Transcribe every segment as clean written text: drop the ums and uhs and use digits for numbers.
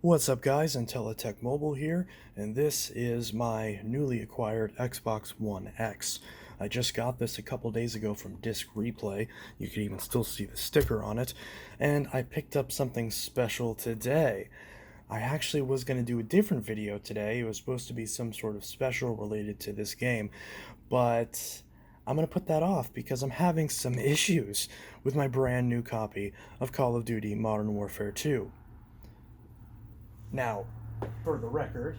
What's up guys, Intellitech Mobile here, and this is my newly acquired Xbox One X. I just got this a couple days ago from Disc Replay. You can even still see the sticker on it, and I picked up something special today. I actually was going to do a different video today. It was supposed to be some sort of special related to this game, but I'm going to put that off because I'm having some issues with my brand new copy of Call of Duty Modern Warfare 2. Now, for the record,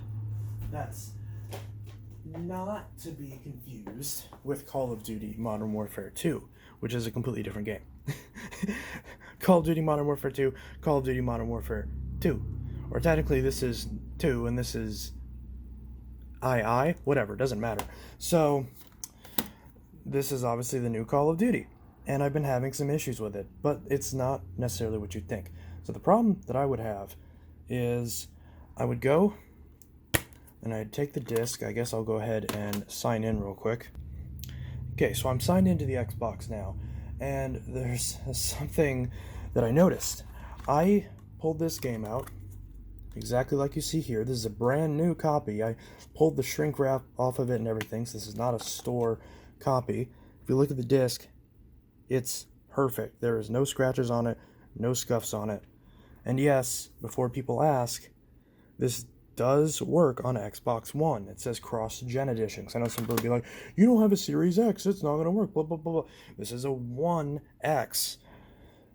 that's not to be confused with Call of Duty Modern Warfare 2, which is a completely different game. Call of Duty Modern Warfare 2, Call of Duty Modern Warfare 2. Or technically this is 2 and this is whatever, doesn't matter. So, this is obviously the new Call of Duty, and I've been having some issues with it, but it's not necessarily what you'd think. So the problem that I would have is I would go and I'd take the disc. I guess I'll go ahead and sign in real quick. Okay, so I'm signed into the Xbox now, and there's something that I noticed. I pulled this game out exactly like you see here. This is a brand new copy. I pulled the shrink wrap off of it and everything, so this is not a store copy. If you look at the disc, it's perfect. There is no scratches on it, no scuffs on it. And yes, before people ask, this does work on Xbox One. It says cross-gen edition. Because I know some people will be like, you don't have a Series X, it's not going to work, blah, blah, blah, blah. This is a One X.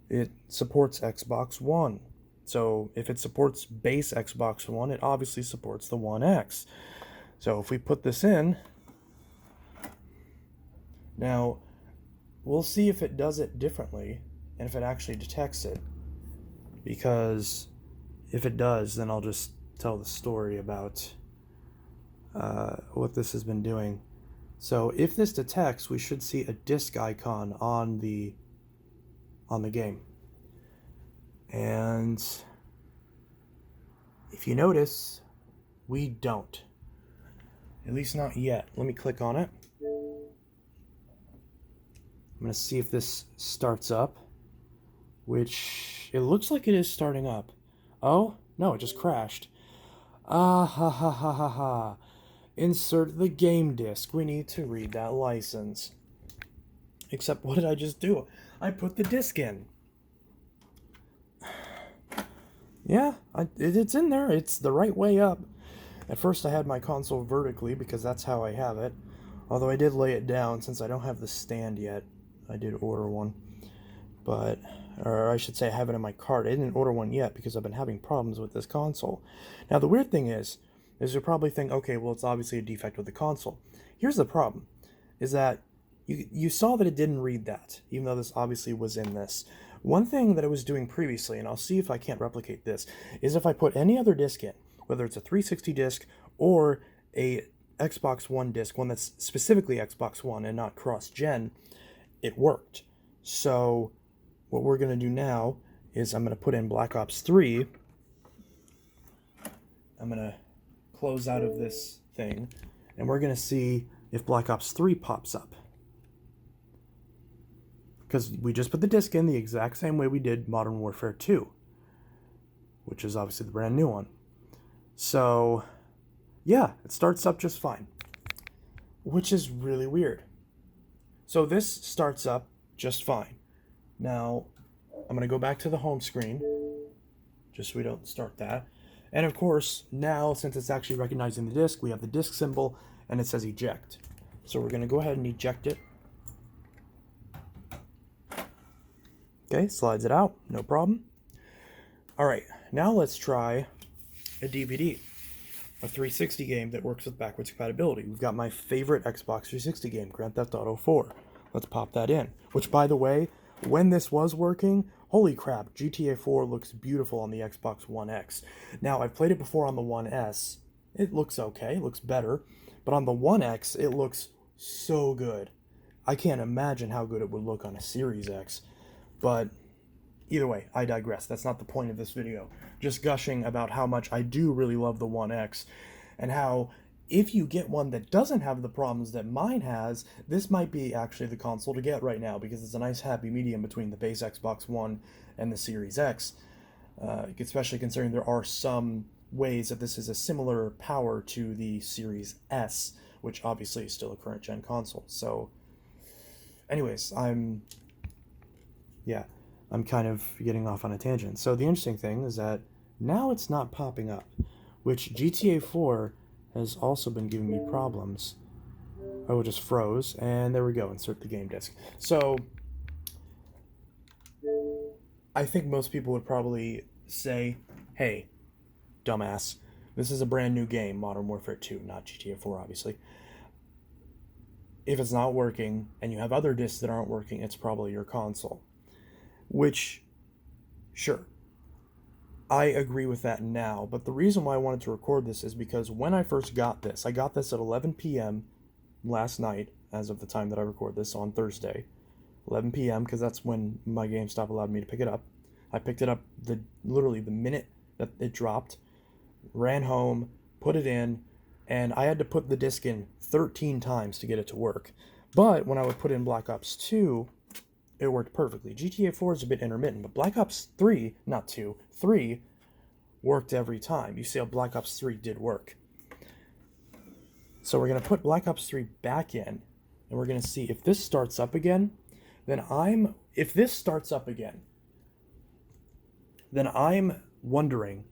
It supports Xbox One. So if it supports base Xbox One, it obviously supports the One X. So if we put this in, now we'll see if it does it differently and if it actually detects it. Because if it does, then I'll just tell the story about what this has been doing. So if this detects, we should see a disc icon on the game. And if you notice, we don't. At least not yet. Let me click on it. I'm going to see if this starts up, which it looks like it is starting up. Oh, no, it just crashed. Ah, ha, ha, ha, ha, ha. Insert the game disc. We need to read that license. Except, what did I just do? I put the disc in. Yeah, it's in there. It's the right way up. At first I had my console vertically because that's how I have it. Although I did lay it down since I don't have the stand yet. I did order one. But, or I should say I have it in my cart. I didn't order one yet because I've been having problems with this console. Now the weird thing is you'll probably think, okay, well it's obviously a defect with the console. Here's the problem, is that you saw that it didn't read that, even though this obviously was in this. One thing that I was doing previously, and I'll see if I can't replicate this, is if I put any other disc in, whether it's a 360 disc or a Xbox One disc, one that's specifically Xbox One and not cross-gen, it worked. So what we're going to do now is I'm going to put in Black Ops 3. I'm going to close out of this thing, and we're going to see if Black Ops 3 pops up. Because we just put the disc in the exact same way we did Modern Warfare 2, which is obviously the brand new one. So, yeah, it starts up just fine, which is really weird. So this starts up just fine. Now, I'm going to go back to the home screen, just so we don't start that. And of course, now, since it's actually recognizing the disc, we have the disc symbol, and it says eject. So we're going to go ahead and eject it. Okay, slides it out, no problem. Alright, now let's try a DVD, a 360 game that works with backwards compatibility. We've got my favorite Xbox 360 game, Grand Theft Auto 4. Let's pop that in. Which, by the way, when this was working, holy crap, GTA 4 looks beautiful on the Xbox One X. Now, I've played it before on the One S. It looks okay, it looks better. But on the One X, it looks so good. I can't imagine how good it would look on a Series X. But either way, I digress. That's not the point of this video. Just gushing about how much I do really love the One X, and how if you get one that doesn't have the problems that mine has, this might be actually the console to get right now, because it's a nice happy medium between the base Xbox One and the Series X. especially considering there are some ways that this is a similar power to the Series S, which obviously is still a current gen console. So, anyways, I'm kind of getting off on a tangent. So the interesting thing is that now it's not popping up, which GTA 4 has also been giving me problems. Oh, it just froze, and there we go, insert the game disc. So, I think most people would probably say, hey, dumbass, this is a brand new game, Modern Warfare 2, not GTA 4, obviously. If it's not working, and you have other discs that aren't working, it's probably your console. Which, sure, I agree with that now, but the reason why I wanted to record this is because when I first got this, I got this at 11 p.m. last night, as of the time that I record this on Thursday. 11 p.m. because that's when my GameStop allowed me to pick it up. I picked it up literally the minute that it dropped, ran home, put it in, and I had to put the disc in 13 times to get it to work. But when I would put in Black Ops 2, it worked perfectly. GTA 4 is a bit intermittent, but Black Ops 3, not 2, 3 worked every time. You see how Black Ops 3 did work. So we're going to put Black Ops 3 back in, and we're going to see if this starts up again. If this starts up again, then I'm wondering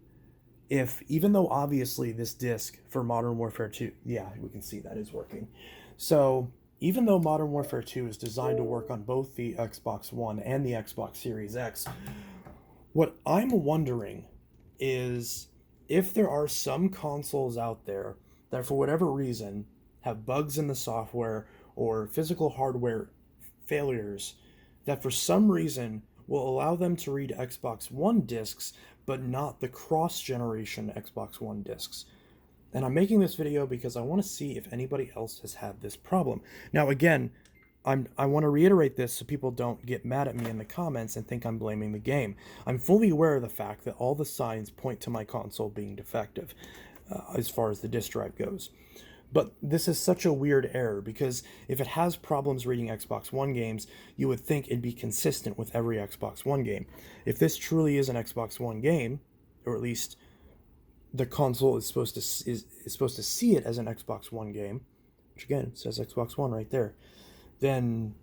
if, even though obviously this disc for Modern Warfare 2, yeah, we can see that is working. So even though Modern Warfare 2 is designed to work on both the Xbox One and the Xbox Series X, what I'm wondering is if there are some consoles out there that for whatever reason have bugs in the software or physical hardware failures that for some reason will allow them to read Xbox One discs but not the cross-generation Xbox One discs. And I'm making this video because I want to see if anybody else has had this problem. Now again, I want to reiterate this so people don't get mad at me in the comments and think I'm blaming the game. I'm fully aware of the fact that all the signs point to my console being defective as far as the disk drive goes. But this is such a weird error because if it has problems reading Xbox One games, you would think it'd be consistent with every Xbox One game. If this truly is an Xbox One game, or at least the console is supposed to see it as an Xbox One game, which again says Xbox One right there, then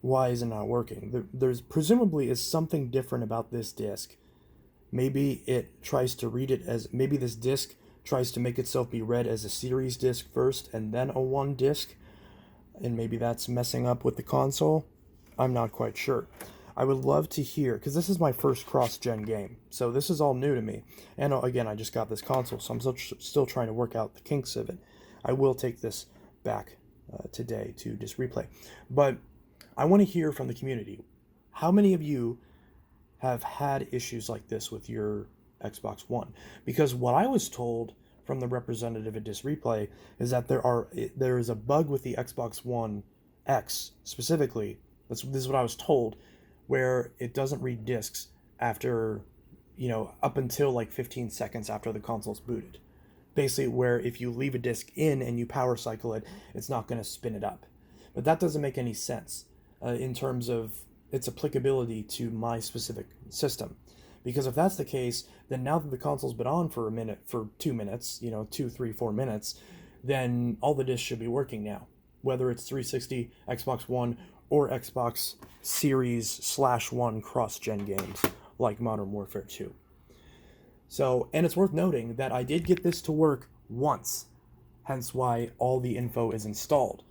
why is it not working? There's presumably is something different about this disc. Maybe it tries to read it as, maybe this disc tries to make itself be read as a series disc first and then a one disc, and maybe that's messing up with the console. I'm not quite sure. I would love to hear, because this is my first cross-gen game, so this is all new to me. And again, I just got this console, so I'm still trying to work out the kinks of it. I will take this back today to just replay. But I want to hear from the community. How many of you have had issues like this with your Xbox One? Because what I was told from the representative at Disc Replay is that there is a bug with the Xbox One X specifically. This is what I was told, where it doesn't read discs after, up until like 15 seconds after the console's booted. Basically, where if you leave a disc in and you power cycle it, it's not going to spin it up. But that doesn't make any sense in terms of its applicability to my specific system. Because if that's the case, then now that the console's been on for 2 minutes, 2, 3, 4 minutes, then all the discs should be working now. Whether it's 360, Xbox One, or Xbox Series /1 cross-gen games like Modern Warfare 2. So, and it's worth noting that I did get this to work once, hence why all the info is installed.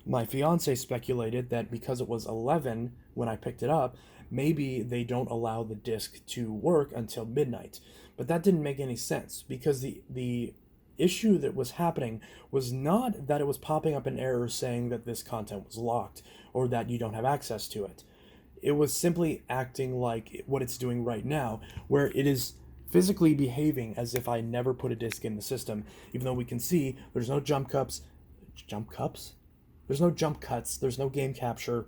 My fiance speculated that because it was 11 when I picked it up, maybe they don't allow the disc to work until midnight. But that didn't make any sense because the issue that was happening was not that it was popping up an error saying that this content was locked or that you don't have access to it. It was simply acting like what it's doing right now, where it is physically behaving as if I never put a disc in the system, even though we can see there's no jump cuts? There's no jump cuts, there's no game capture.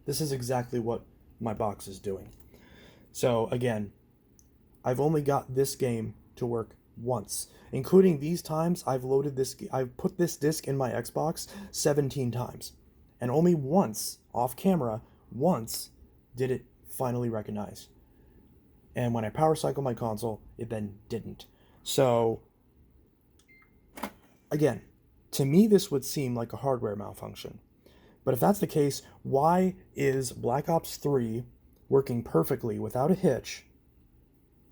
This is exactly what my box is doing. So again, I've only got this game to work once, including these times I've put this disc in my Xbox 17 times, and only once, off camera, once did it finally recognize. And when I power cycle my console, it then didn't. So, again, to me, this would seem like a hardware malfunction. But if that's the case, why is Black Ops 3 working perfectly without a hitch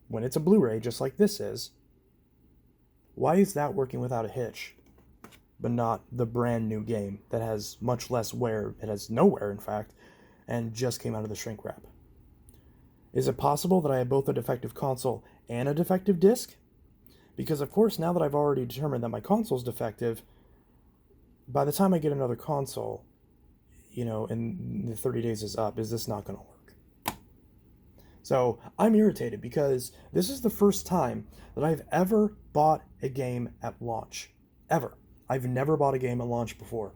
when it's a Blu-ray, just like this is? Why is that working without a hitch, but not the brand new game that has much less wear? It has no wear, in fact, and just came out of the shrink wrap. Is it possible that I have both a defective console and a defective disc? Because, of course, now that I've already determined that my console's defective, by the time I get another console, and the 30 days is up, is this not going to work? So I'm irritated because this is the first time that I've ever bought a game at launch. Ever. I've never bought a game at launch before.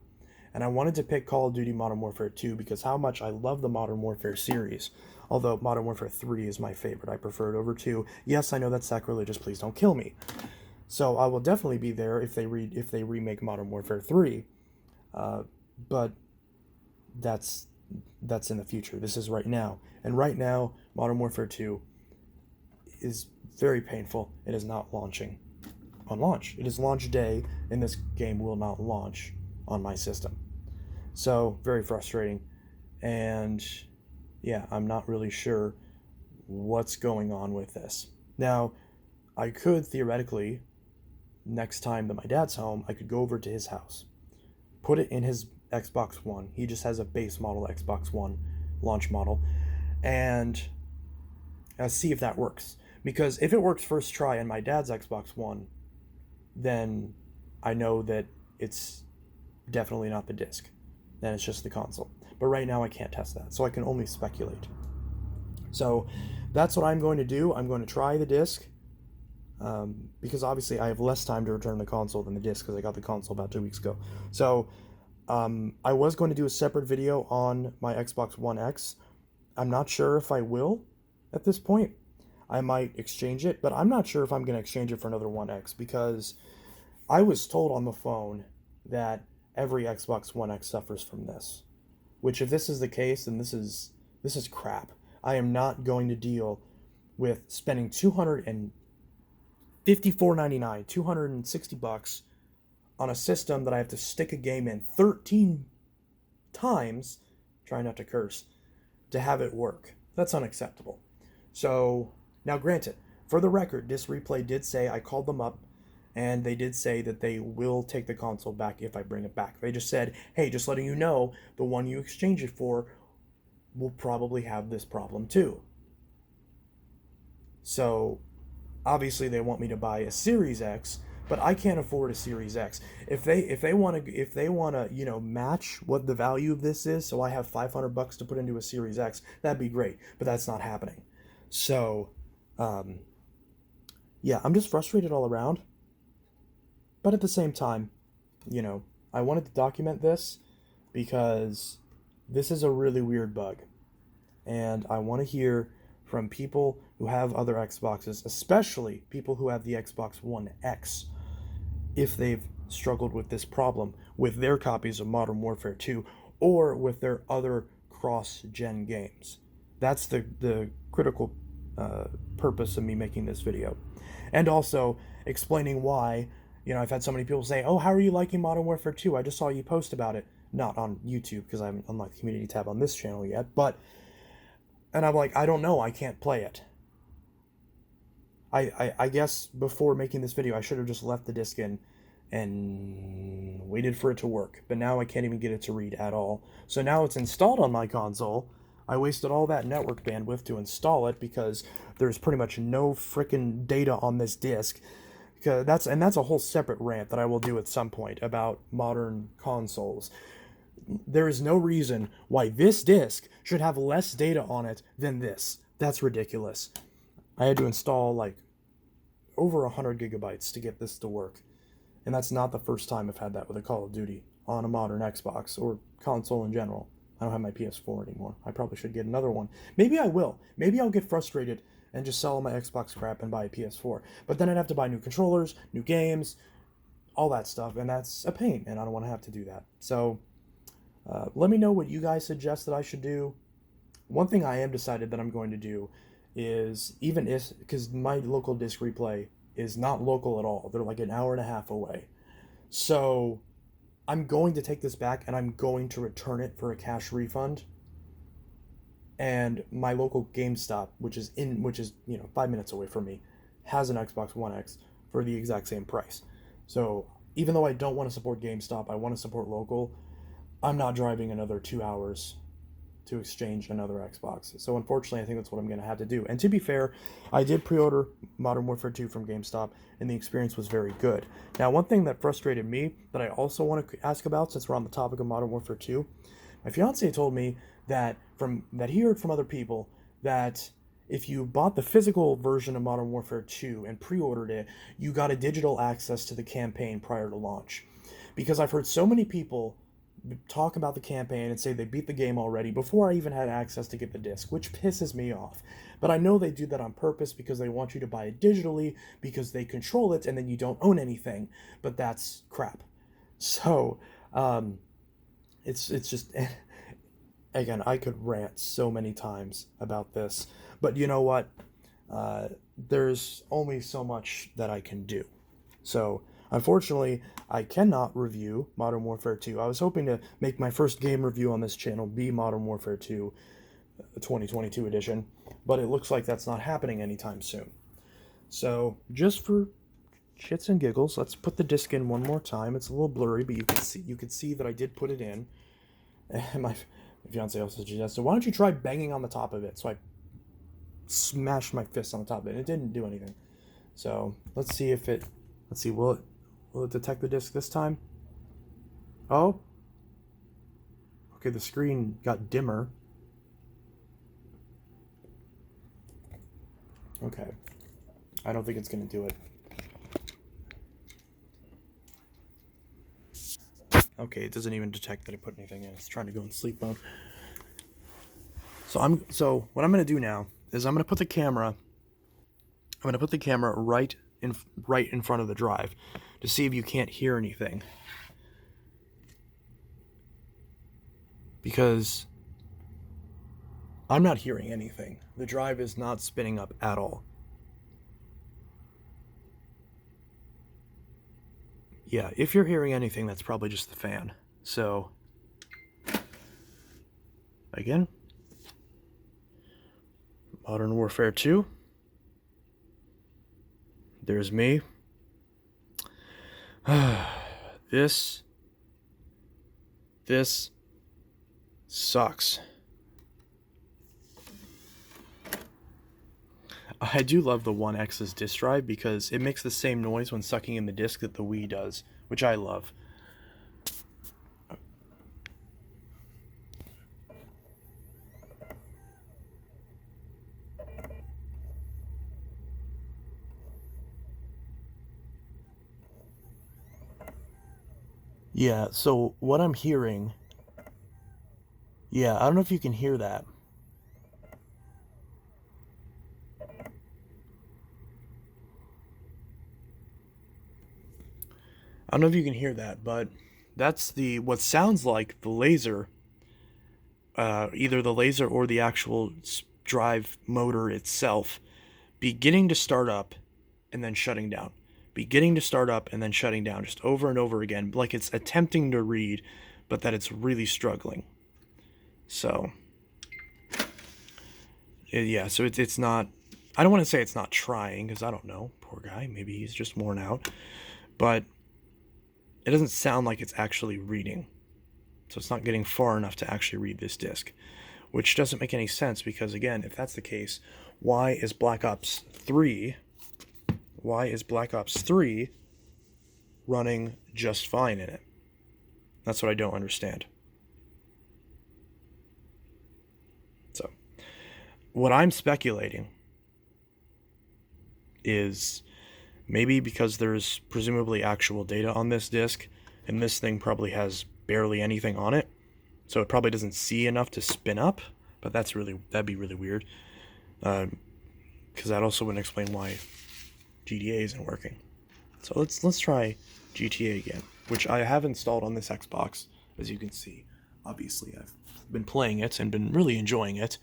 And I wanted to pick Call of Duty Modern Warfare 2 because how much I love the Modern Warfare series. Although Modern Warfare 3 is my favorite. I prefer it over 2. Yes, I know that's sacrilegious. Please don't kill me. So I will definitely be there if they remake Modern Warfare 3. But that's in the future. This is right now. And right now, Modern Warfare 2 is very painful. It is not launching on launch. It is launch day, and this game will not launch on my system. So, very frustrating. And yeah, I'm not really sure what's going on with this. Now, I could theoretically, next time that my dad's home, I could go over to his house, put it in his Xbox One. He just has a base model Xbox One launch model, and see if that works. Because if it works first try in my dad's Xbox One, then I know that it's definitely not the disc. Then it's just the console. But right now I can't test that, so I can only speculate. So that's what I'm going to do. I'm going to try the disc, because obviously I have less time to return the console than the disc because I got the console about 2 weeks ago. So I was going to do a separate video on my Xbox One X. I'm not sure if I will at this point. I might exchange it, but I'm not sure if I'm going to exchange it for another One X because I was told on the phone that every Xbox One X suffers from this. Which, if this is the case, then this is crap. I am not going to deal with spending $254.99, $260 on a system that I have to stick a game in 13 times, try not to curse, to have it work. That's unacceptable. So, now granted, for the record, Disc Replay did say, I called them up, and they did say that they will take the console back if I bring it back. They just said, hey, just letting you know, the one you exchange it for will probably have this problem too. So, obviously they want me to buy a Series X, but I can't afford a Series X. If they want to, match what the value of this is, so I have $500 to put into a Series X, that'd be great. But that's not happening. So, yeah, I'm just frustrated all around. But at the same time, I wanted to document this because this is a really weird bug. And I want to hear from people who have other Xboxes, especially people who have the Xbox One X, if they've struggled with this problem with their copies of Modern Warfare 2 or with their other cross-gen games. That's the critical purpose of me making this video. And also explaining why, I've had so many people say, oh, how are you liking Modern Warfare 2? I just saw you post about it. Not on YouTube, because I haven't unlocked the community tab on this channel yet, and I'm like, I don't know, I can't play it. I guess before making this video, I should have just left the disc in and waited for it to work. But now I can't even get it to read at all. So now it's installed on my console. I wasted all that network bandwidth to install it because there's pretty much no freaking data on this disc. That's a whole separate rant that I will do at some point about modern consoles. There is no reason why this disc should have less data on it than this. That's ridiculous. I had to install like over 100 gigabytes to get this to work. And that's not the first time I've had that with a Call of Duty on a modern Xbox or console in general. I don't have my PS4 anymore. I probably should get another one. Maybe I will. Maybe I'll get frustrated and just sell my Xbox crap and buy a PS4. But then I'd have to buy new controllers, new games, all that stuff, and that's a pain, and I don't want to have to do that. So let me know what you guys suggest that I should do. One thing I am decided that I'm going to do is even if, because my local disc replay is not local at all. They're like an hour and a half away. So I'm going to take this back and I'm going to return it for a cash refund. And my local GameStop, which is 5 minutes away from me, has an Xbox One X for the exact same price. So even though I don't want to support GameStop, I want to support local. I'm not driving another 2 hours to exchange another Xbox. So unfortunately, I think that's what I'm going to have to do. And to be fair, I did pre-order Modern Warfare 2 from GameStop, and the experience was very good. Now, one thing that frustrated me that I also want to ask about, since we're on the topic of Modern Warfare 2, my fiance told me that he heard from other people that if you bought the physical version of Modern Warfare 2 and pre-ordered it, you got a digital access to the campaign prior to launch. Because I've heard so many people talk about the campaign and say they beat the game already before I even had access to get the disc, which pisses me off. But I know they do that on purpose because they want you to buy it digitally because they control it and then you don't own anything. But that's crap. So, it's just again, I could rant so many times about this, but you know what? There's only so much that I can do. So, unfortunately, I cannot review Modern Warfare 2. I was hoping to make my first game review on this channel be Modern Warfare 2 2022 edition, but it looks like that's not happening anytime soon. So, just for shits and giggles, let's put the disc in one more time. It's a little blurry, but you can see that I did put it in. And my fiance also suggested, why don't you try banging on the top of it? So I smashed my fist on the top of it. It didn't do anything. So let's see, will it detect the disc this time? Oh. Okay, the screen got dimmer. Okay. I don't think it's going to do it. Okay, it doesn't even detect that I put anything in. It's trying to go in sleep mode. So what I'm going to do now is I'm going to put the camera right in front of the drive to see if you can't hear anything. Because I'm not hearing anything. The drive is not spinning up at all. Yeah, if you're hearing anything, that's probably just the fan. So, again, Modern Warfare 2. There's me. This sucks. I do love the 1X's disk drive because it makes the same noise when sucking in the disc that the Wii does, which I love. Yeah, so what I'm hearing... Yeah, I don't know if you can hear that. I don't know if you can hear that, but that's what sounds like the laser, either the laser or the actual drive motor itself, beginning to start up and then shutting down. Beginning to start up and then shutting down, just over and over again, like it's attempting to read, but that it's really struggling. So, yeah, so it's not, I don't want to say it's not trying, because I don't know, poor guy, maybe he's just worn out, but it doesn't sound like it's actually reading. So it's not getting far enough to actually read this disc, which doesn't make any sense because, again, if that's the case, why is Black Ops 3 running just fine in it? That's what I don't understand. So, what I'm speculating is maybe because there's presumably actual data on this disc, and this thing probably has barely anything on it, so it probably doesn't see enough to spin up, but that'd be really weird, because that also wouldn't explain why GTA isn't working. So let's try GTA again, which I have installed on this Xbox, as you can see. Obviously, I've been playing it and been really enjoying it.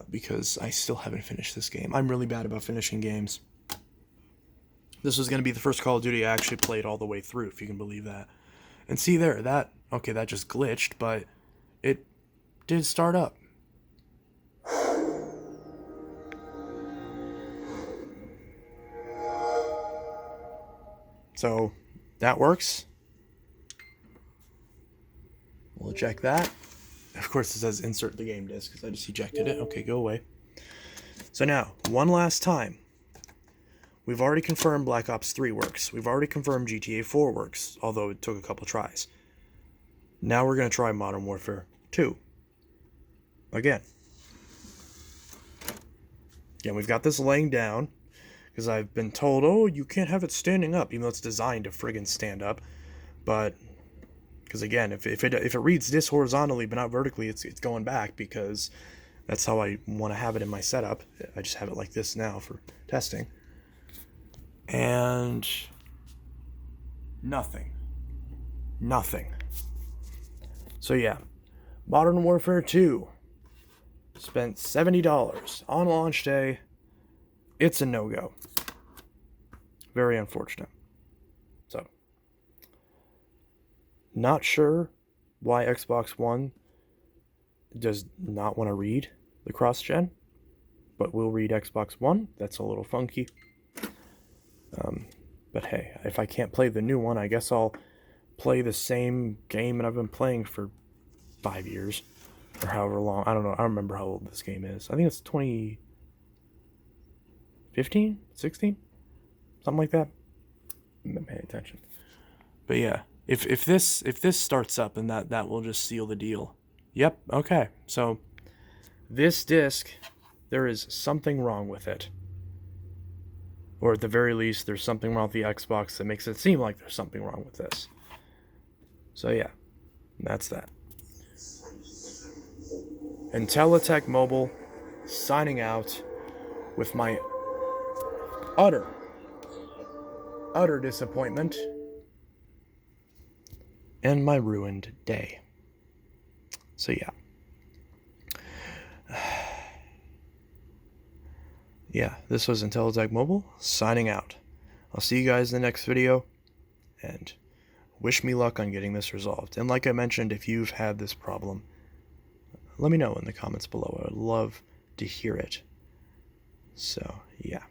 because I still haven't finished this game. I'm really bad about finishing games. This was going to be the first Call of Duty I actually played all the way through, if you can believe that. And see there, that just glitched, but it did start up. So, that works. We'll eject that. Of course, it says insert the game disc because I just ejected it. Okay, go away. So now, one last time. We've already confirmed Black Ops 3 works. We've already confirmed GTA 4 works, although it took a couple tries. Now we're going to try Modern Warfare 2. Again, we've got this laying down, because I've been told, oh, you can't have it standing up, even though it's designed to friggin' stand up. But, because again, if it reads this horizontally but not vertically, it's going back, because that's how I want to have it in my setup. I just have it like this now for testing. And nothing. So yeah, Modern Warfare 2. Spent $70 on launch day. It's a no-go. Very unfortunate. So, not sure why Xbox One does not want to read the cross-gen, but we'll read Xbox One. That's a little funky. But hey, if I can't play the new one, I guess I'll play the same game that I've been playing for 5 years. Or however long. I don't know. I don't remember how old this game is. I think it's 2015? 16? Something like that. I'm not paying attention. But yeah, if this starts up, and that will just seal the deal. Yep, okay. So this disc, there is something wrong with it. Or at the very least, there's something wrong with the Xbox that makes it seem like there's something wrong with this. So yeah, that's that. Intellitech Mobile, signing out with my utter disappointment and my ruined day. So yeah. Yeah, this was Intellitech Mobile, signing out. I'll see you guys in the next video, and wish me luck on getting this resolved. And like I mentioned, if you've had this problem, let me know in the comments below. I would love to hear it. So, yeah.